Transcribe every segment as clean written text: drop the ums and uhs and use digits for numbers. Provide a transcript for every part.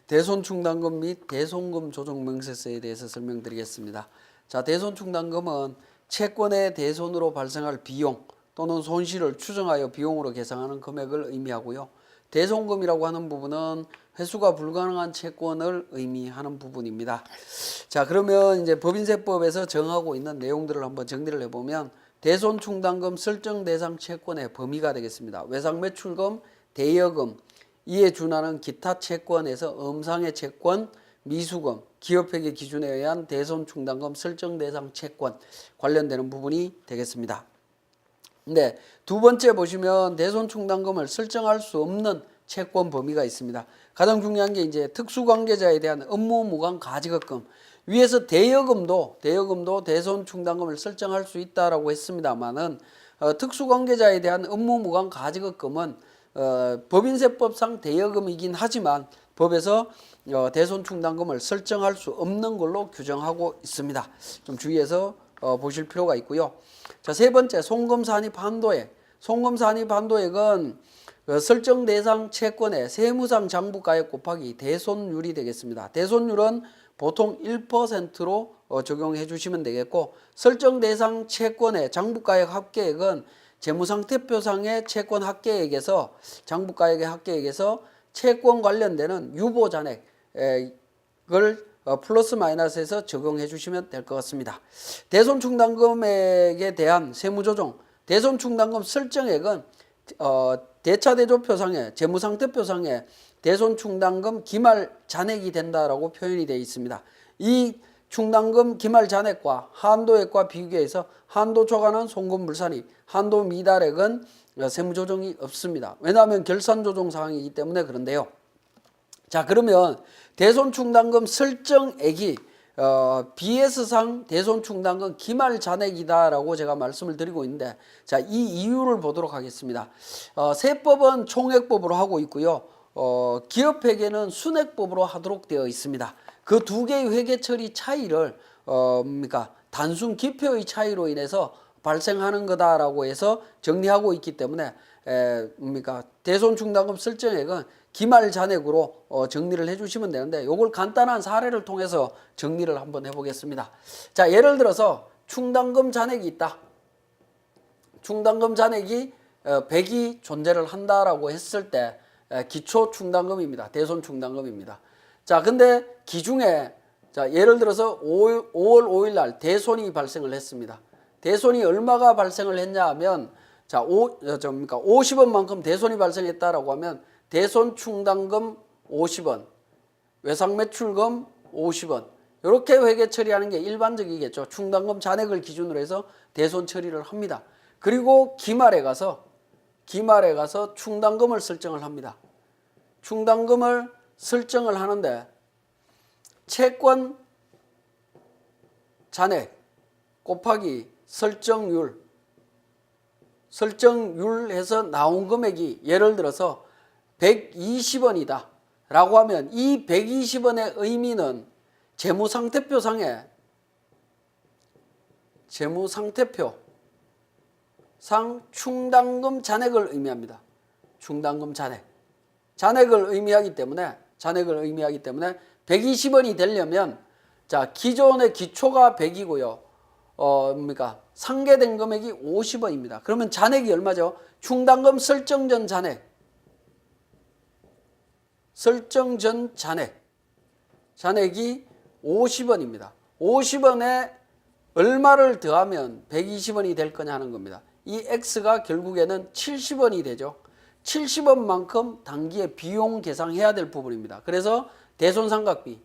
대손충당금 및 대손금 조정 명세서에 대해서 설명드리겠습니다. 자, 대손충당금은 채권의 대손으로 발생할 비용 또는 손실을 추정하여 비용으로 계상하는 금액을 의미하고요. 대손금이라고 하는 부분은 회수가 불가능한 채권을 의미하는 부분입니다. 자, 그러면 이제 법인세법에서 정하고 있는 내용들을 한번 정리를 해보면 대손충당금 설정 대상 채권의 범위가 되겠습니다. 외상매출금, 대여금, 이에 준하는 기타 채권에서 음상의 채권, 미수금, 기업회계 기준에 의한 대손충당금 설정 대상 채권 관련되는 부분이 되겠습니다. 근데 두 번째 보시면 대손충당금을 설정할 수 없는 채권 범위가 있습니다. 가장 중요한 게 이제 특수관계자에 대한 업무무관 가지급금. 위에서 대여금도 대손충당금을 설정할 수 있다라고 했습니다만은 특수관계자에 대한 업무무관 가지급금은 법인세법상 대여금이긴 하지만 법에서 대손충당금을 설정할 수 없는 걸로 규정하고 있습니다. 좀 주의해서 보실 필요가 있고요. 자, 세 번째 송금산입한도액. 송금산입한도액은 설정 대상 채권의 세무상 장부가액 곱하기 대손율이 되겠습니다. 대손율은 보통 1%로 적용해 주시면 되겠고, 설정 대상 채권의 장부가액 합계액은 재무상태표상의 채권 합계액에서 장부가액의 합계액에서 채권 관련되는 유보잔액을 플러스 마이너스해서 적용해 주시면 될 것 같습니다. 대손충당금액에 대한 세무조정, 대손충당금 설정액은 대차대조표상에 재무상태표상에 대손충당금 기말 잔액이 된다라고 표현이 되어 있습니다. 이 충당금 기말 잔액과 한도액과 비교해서 한도 초과는 송금불산입, 한도 미달액은 세무조정이 없습니다. 왜냐하면 결산조정 사항이기 때문에 그런데요. 자, 그러면 대손충당금 설정액이 BS상 대손충당금 기말 잔액이다라고 제가 말씀을 드리고 있는데, 자, 이 이유를 보도록 하겠습니다. 세법은 총액법으로 하고 있고요. 기업회계는 순액법으로 하도록 되어 있습니다. 그 두 개의 회계 처리 차이를 단순 기표의 차이로 인해서 발생하는 거다라고 해서 정리하고 있기 때문에 대손충당금 설정액은 기말 잔액으로 정리를 해주시면 되는데, 이걸 간단한 사례를 통해서 정리를 한번 해보겠습니다. 자, 예를 들어서 충당금 잔액이 있다. 충당금 잔액이 100이 존재를 한다라고 했을 때 기초충당금입니다. 대손충당금입니다. 자, 근데 기중에 자, 예를 들어서 5월 5일 날 대손이 발생을 했습니다. 대손이 얼마가 발생을 했냐 하면, 자, 50원만큼 대손이 발생했다라고 하면 대손충당금 50원, 외상매출금 50원, 이렇게 회계 처리하는 게 일반적이겠죠. 충당금 잔액을 기준으로 해서 대손 처리를 합니다. 그리고 기말에 가서 충당금을 설정을 합니다. 충당금을 설정을 하는데 채권 잔액 곱하기 설정률해서 나온 금액이 예를 들어서 120원이다 라고 하면, 이 120원의 의미는 재무상태표상 충당금 잔액을 의미합니다. 충당금 잔액을 의미하기 때문에 120원이 되려면, 자, 기존의 기초가 100이고요. 상계된 금액이 50원입니다. 그러면 잔액이 얼마죠? 충당금 설정 전 잔액이 50원입니다. 50원에 얼마를 더하면 120원이 될 거냐 하는 겁니다. 이 X가 결국에는 70원이 되죠. 70원만큼 당기에 비용 계상해야 될 부분입니다. 그래서 대손상각비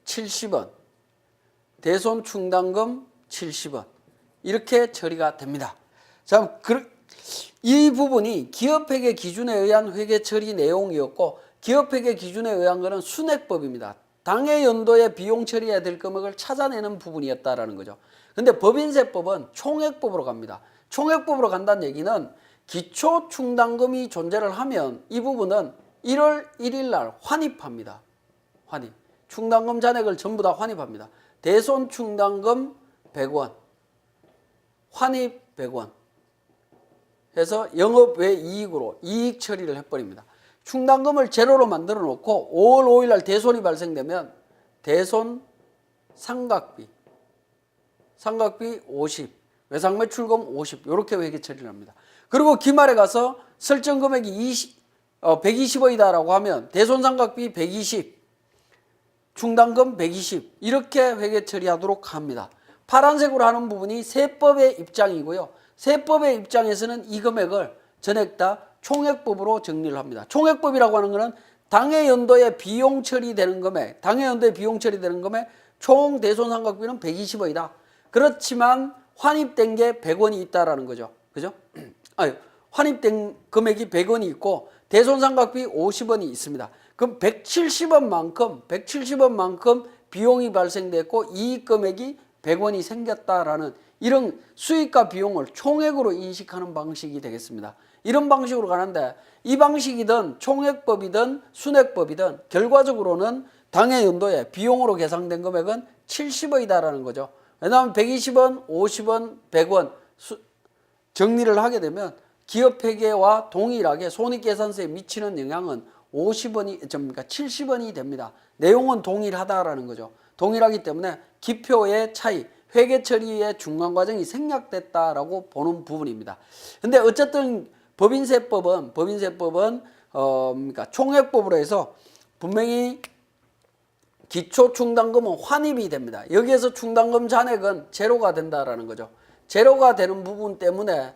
70원, 대손충당금 70원, 이렇게 처리가 됩니다. 자, 이 부분이 기업회계 기준에 의한 회계 처리 내용이었고, 기업회계 기준에 의한 것은 순액법입니다. 당해 연도에 비용 처리해야 될 금액을 찾아내는 부분이었다라는 거죠. 근데 법인세법은 총액법으로 갑니다. 총액법으로 간다는 얘기는 기초충당금이 존재를 하면 이 부분은 1월 1일 날 환입합니다. 충당금 잔액을 전부 다 환입합니다. 대손충당금 100원, 환입 100원. 해서 영업 외 이익으로 이익 처리를 해버립니다. 충당금을 제로로 만들어 놓고 5월 5일 날 대손이 발생되면 대손 상각비 50, 외상매출금 50 이렇게 회계 처리를 합니다. 그리고 기말에 가서 설정 금액이 120억이다라고 하면 대손상각비 120, 충당금 120 이렇게 회계 처리하도록 합니다. 파란색으로 하는 부분이 세법의 입장이고요. 세법의 입장에서는 이 금액을 전액 다 총액법으로 정리를 합니다. 총액법이라고 하는 것은 당해 연도에 비용 처리되는 금액, 총 대손상각비는 120억이다. 그렇지만 환입된 게 100원이 있다라는 거죠. 그죠? 환입된 금액이 100원이 있고 대손상각비 50원이 있습니다. 그럼 170원만큼 비용이 발생됐고 이익 금액이 100원이 생겼다라는 이런 수익과 비용을 총액으로 인식하는 방식이 되겠습니다. 이런 방식으로 가는데 이 방식이든 총액법이든 순액법이든 결과적으로는 당해 연도에 비용으로 계산된 금액은 70원이다라는 거죠. 왜냐하면 120원, 50원, 100원 정리를 하게 되면 기업회계와 동일하게 손익계산서에 미치는 영향은 70원이 됩니다. 내용은 동일하다라는 거죠. 동일하기 때문에 기표의 차이, 회계처리의 중간과정이 생략됐다라고 보는 부분입니다. 근데 어쨌든 법인세법은 총액법으로 해서 분명히 기초충당금은 환입이 됩니다. 여기에서 충당금 잔액은 제로가 된다라는 거죠. 제로가 되는 부분 때문에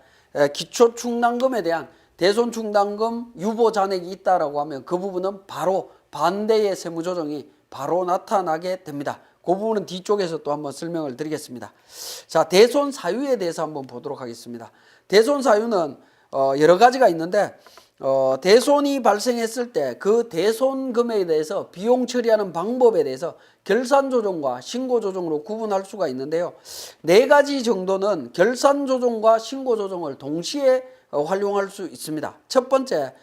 기초충당금에 대한 대손충당금 유보 잔액이 있다라고 하면 그 부분은 바로 반대의 세무조정이 바로 나타나게 됩니다. 그 부분은 뒤쪽에서 또 한번 설명을 드리겠습니다. 자, 대손 사유에 대해서 한번 보도록 하겠습니다. 대손 사유는 여러 가지가 있는데 대손이 발생했을 때 그 대손금에 대해서 비용 처리하는 방법에 대해서 결산조정과 신고조정으로 구분할 수가 있는데요. 4가지 정도는 결산조정과 신고조정을 동시에 활용할 수 있습니다. 첫 번째,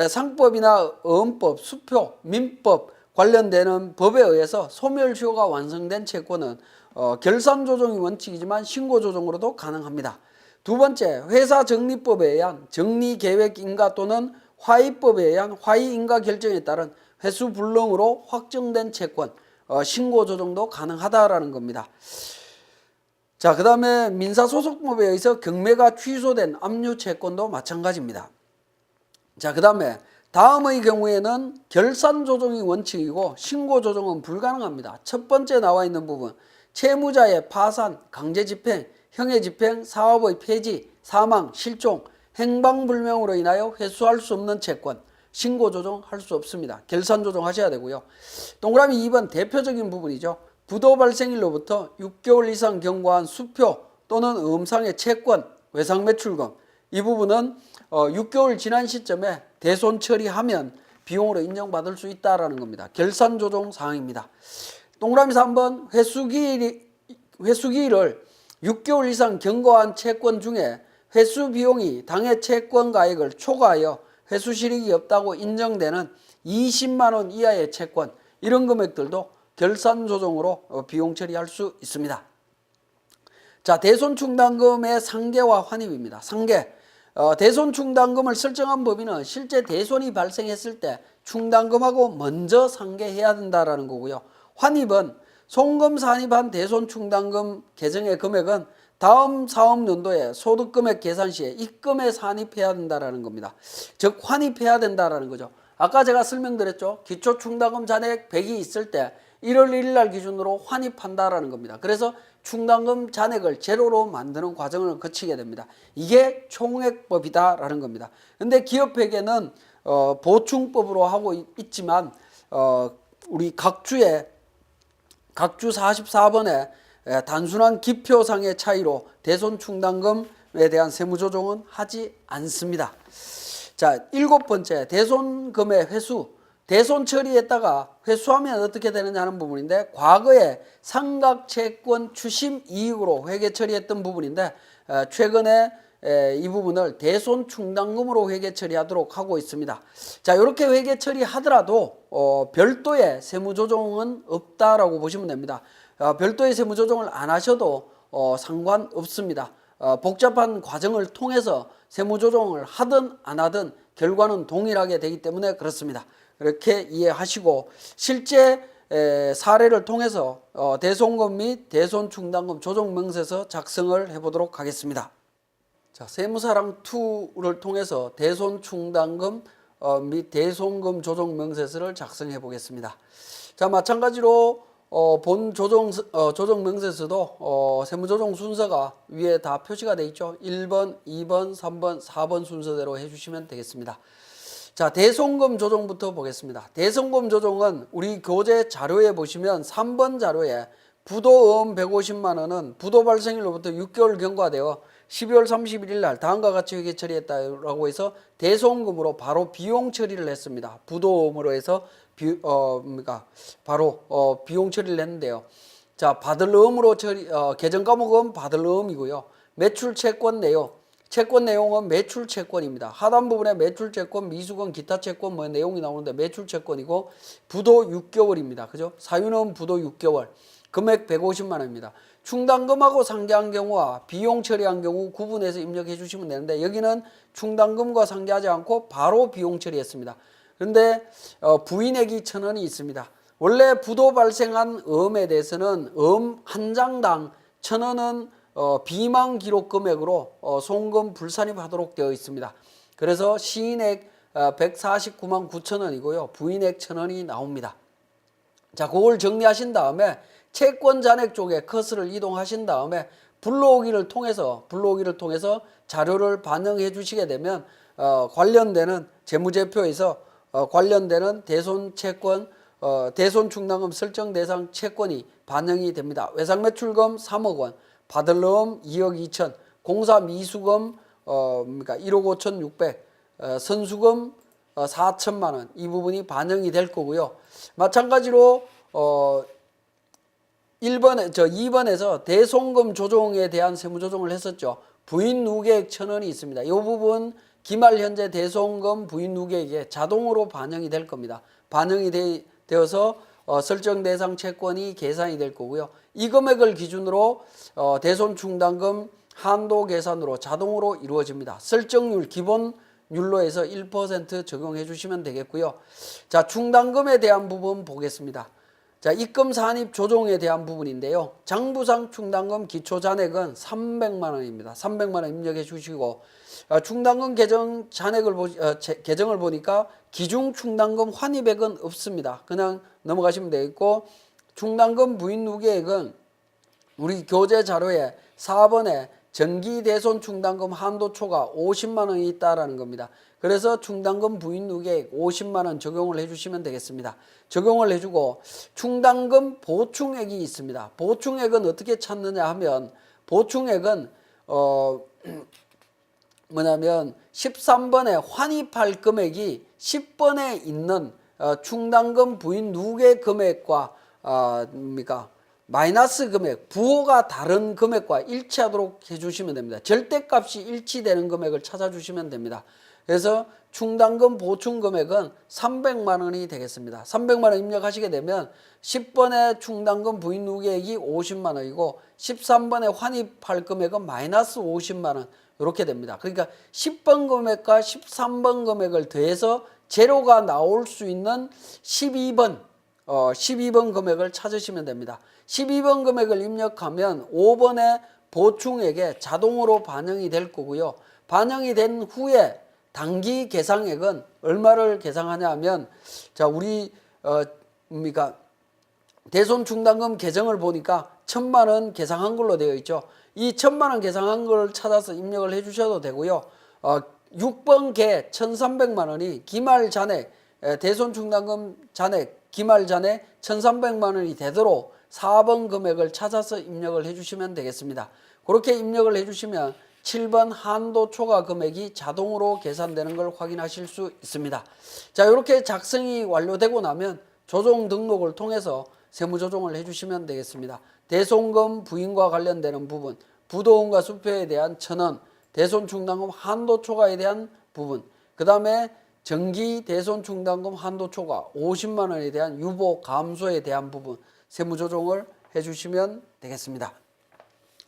상법이나 어음법, 수표, 민법 관련되는 법에 의해서 소멸시효가 완성된 채권은 결산조정이 원칙이지만 신고조정으로도 가능합니다. 두 번째, 회사정리법에 의한 정리계획인가 또는 화의법에 의한 화의인가 결정에 따른 회수불능으로 확정된 채권, 신고조정도 가능하다라는 겁니다. 자, 그 다음에 민사소송법에 의해서 경매가 취소된 압류채권도 마찬가지입니다. 자, 그 다음의 경우에는 결산조정이 원칙이고 신고조정은 불가능합니다. 첫 번째 나와 있는 부분, 채무자의 파산, 강제집행, 형해집행, 사업의 폐지, 사망, 실종, 행방불명으로 인하여 회수할 수 없는 채권, 신고조정할 수 없습니다. 결산조정 하셔야 되고요. 동그라미 2번 대표적인 부분이죠. 부도 발생일로부터 6개월 이상 경과한 수표 또는 음상의 채권, 외상매출금 이 부분은 6개월 지난 시점에 대손 처리하면 비용으로 인정받을 수 있다는 겁니다. 결산조정 사항입니다. 동그라미 3번 회수기일을 6개월 이상 경과한 채권 중에 회수 비용이 당해 채권가액을 초과하여 회수 실익이 없다고 인정되는 20만 원 이하의 채권 이런 금액들도 결산조정으로 비용 처리할 수 있습니다. 자, 대손충당금의 상계와 환입입니다. 상계. 대손충당금을 설정한 법인은 실제 대손이 발생했을 때 충당금하고 먼저 상계해야 된다라는 거고요. 환입은 송금 산입한 대손충당금 계정의 금액은 다음 사업연도에 소득금액 계산 시에 입금에 산입해야 된다라는 겁니다. 즉 환입해야 된다라는 거죠. 아까 제가 설명드렸죠. 기초충당금 잔액 100이 있을 때 1월 1일 날 기준으로 환입한다라는 겁니다. 그래서 충당금 잔액을 제로로 만드는 과정을 거치게 됩니다. 이게 총액법이다라는 겁니다. 근데 기업회계는 보충법으로 하고 있지만 우리 각주 44번에 단순한 기표상의 차이로 대손충당금에 대한 세무조정은 하지 않습니다. 자, 7번째 대손금의 회수. 대손 처리했다가 회수하면 어떻게 되느냐 하는 부분인데 과거에 상각채권 추심 이익으로 회계 처리했던 부분인데 최근에 이 부분을 대손 충당금으로 회계 처리하도록 하고 있습니다. 자, 이렇게 회계 처리하더라도 별도의 세무조정은 없다라고 보시면 됩니다. 별도의 세무조정을 안 하셔도 상관없습니다. 복잡한 과정을 통해서 세무조정을 하든 안 하든 결과는 동일하게 되기 때문에 그렇습니다. 그렇게 이해하시고 실제 사례를 통해서 대손금 및 대손충당금 조정명세서 작성을 해보도록 하겠습니다. 자, 세무사랑2를 통해서 대손충당금 및 대손금 조정명세서를 작성해 보겠습니다. 자, 마찬가지로 본 조정명세서도 세무조정 순서가 위에 다 표시가 되어 있죠. 1번, 2번, 3번, 4번 순서대로 해주시면 되겠습니다. 자, 대손금 조정부터 보겠습니다. 대손금 조정은 우리 교재 자료에 보시면 3번 자료에 부도음 150만 원은 부도 발생일로부터 6개월 경과되어 12월 31일 날 다음과 같이 회계 처리했다라고 해서 대손금으로 바로 비용 처리를 했습니다. 부도음으로 해서 바로 비용 처리를 했는데요. 자, 받을 음으로 계정 과목은 받을 음이고요. 매출 채권 내용, 채권 내용은 매출 채권입니다. 하단 부분에 매출 채권, 미수건, 기타 채권 뭐 내용이 나오는데 매출 채권이고 부도 6개월입니다. 그죠? 사유는 부도 6개월. 금액 150만 원입니다. 충당금하고 상계한 경우와 비용 처리한 경우 구분해서 입력해 주시면 되는데 여기는 충당금과 상계하지 않고 바로 비용 처리했습니다. 그런데 부인액이 1,000원이 있습니다. 원래 부도 발생한 음에 대해서는 음 한 장당 1,000원은 비망 기록 금액으로 송금 불산입하도록 되어 있습니다. 그래서 시인액 149만 9천 원이고요. 부인액 1,000원이 나옵니다. 자, 그걸 정리하신 다음에 채권 잔액 쪽에 커서를 이동하신 다음에 불러오기를 통해서 자료를 반영해 주시게 되면 관련되는 재무제표에서 관련되는 대손채권, 대손충당금 설정 대상 채권이 반영이 됩니다. 외상매출금 3억 원, 받을 음 2억 2천, 공사 미수금 1억 5천 6백, 선수금 4천만 원, 이 부분이 반영이 될 거고요. 마찬가지로 2번에서 대손금 조정에 대한 세무조정을 했었죠. 부인 누계액 1,000원이 있습니다. 이 부분 기말 현재 대손금 부인 누계액에 자동으로 반영이 될 겁니다. 반영이 되어서 설정 대상 채권이 계산이 될 거고요. 이 금액을 기준으로 대손충당금 한도 계산으로 자동으로 이루어집니다. 설정률 기본율로 해서 1% 적용해 주시면 되겠고요. 자, 충당금에 대한 부분 보겠습니다. 자, 입금 산입 조정에 대한 부분인데요. 장부상 충당금 기초 잔액은 300만 원입니다. 300만 원 입력해 주시고 충당금 계정 잔액을 계정을 보니까 기중 충당금 환입액은 없습니다. 그냥 넘어가시면 되겠고 충당금 부인 누계액은 우리 교재 자료에 4번에 정기 대손 충당금 한도초가 50만 원이 있다라는 겁니다. 그래서 충당금 부인 누계액 50만 원 적용을 해주시면 되겠습니다. 적용을 해주고 충당금 보충액이 있습니다. 보충액은 어떻게 찾느냐 하면 보충액은 뭐냐면 13번에 환입할 금액이 10번에 있는 충당금 부인 누계 금액과 마이너스 금액, 부호가 다른 금액과 일치하도록 해주시면 됩니다. 절대값이 일치되는 금액을 찾아주시면 됩니다. 그래서 충당금 보충 금액은 300만 원이 되겠습니다. 300만 원 입력하시게 되면 10번의 충당금 부인 누계액이 50만 원이고 13번에 환입할 금액은 마이너스 50만 원 이렇게 됩니다. 그러니까 10번 금액과 13번 금액을 더해서 제로가 나올 수 있는 12번 금액을 찾으시면 됩니다. 12번 금액을 입력하면 5번의 보충액에 자동으로 반영이 될 거고요. 반영이 된 후에 당기 계상액은 얼마를 계상하냐 하면 자, 우리 대손충당금 계정을 보니까 1,000만 원 계상한 걸로 되어 있죠. 이 1,000만 원 계상한 걸 찾아서 입력을 해 주셔도 되고요. 6번 개 1,300만 원이 기말 잔액, 대손충당금 잔액, 기말 잔액 1,300만 원이 되도록 4번 금액을 찾아서 입력을 해 주시면 되겠습니다. 그렇게 입력을 해 주시면 7번 한도 초과 금액이 자동으로 계산되는 걸 확인하실 수 있습니다. 자, 이렇게 작성이 완료되고 나면 조정 등록을 통해서 세무조정을 해주시면 되겠습니다. 대손금 부인과 관련되는 부분, 부도음과 수표에 대한 1,000원, 대손충당금 한도 초과에 대한 부분, 그 다음에 정기 대손충당금 한도 초과 50만 원에 대한 유보 감소에 대한 부분 세무조정을 해주시면 되겠습니다.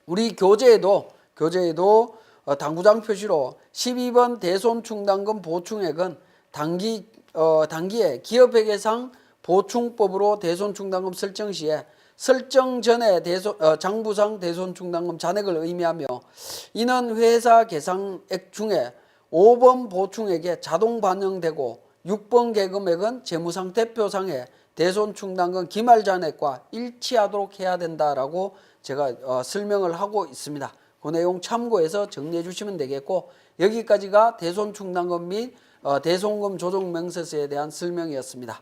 우리 교재에도 교재에도 당구장 표시로 12번 대손충당금 보충액은 단기에 기업회계상 보충법으로 대손충당금 설정 시에 설정 전에 장부상 대손충당금 잔액을 의미하며 이는 회사 계상액 중에 5번 보충액에 자동 반영되고 6번 계금액은 재무상태표상의 대손충당금 기말 잔액과 일치하도록 해야 된다라고 제가 설명을 하고 있습니다. 그 내용 참고해서 정리해 주시면 되겠고, 여기까지가 대손충당금 및 대손금 조정명세서에 대한 설명이었습니다.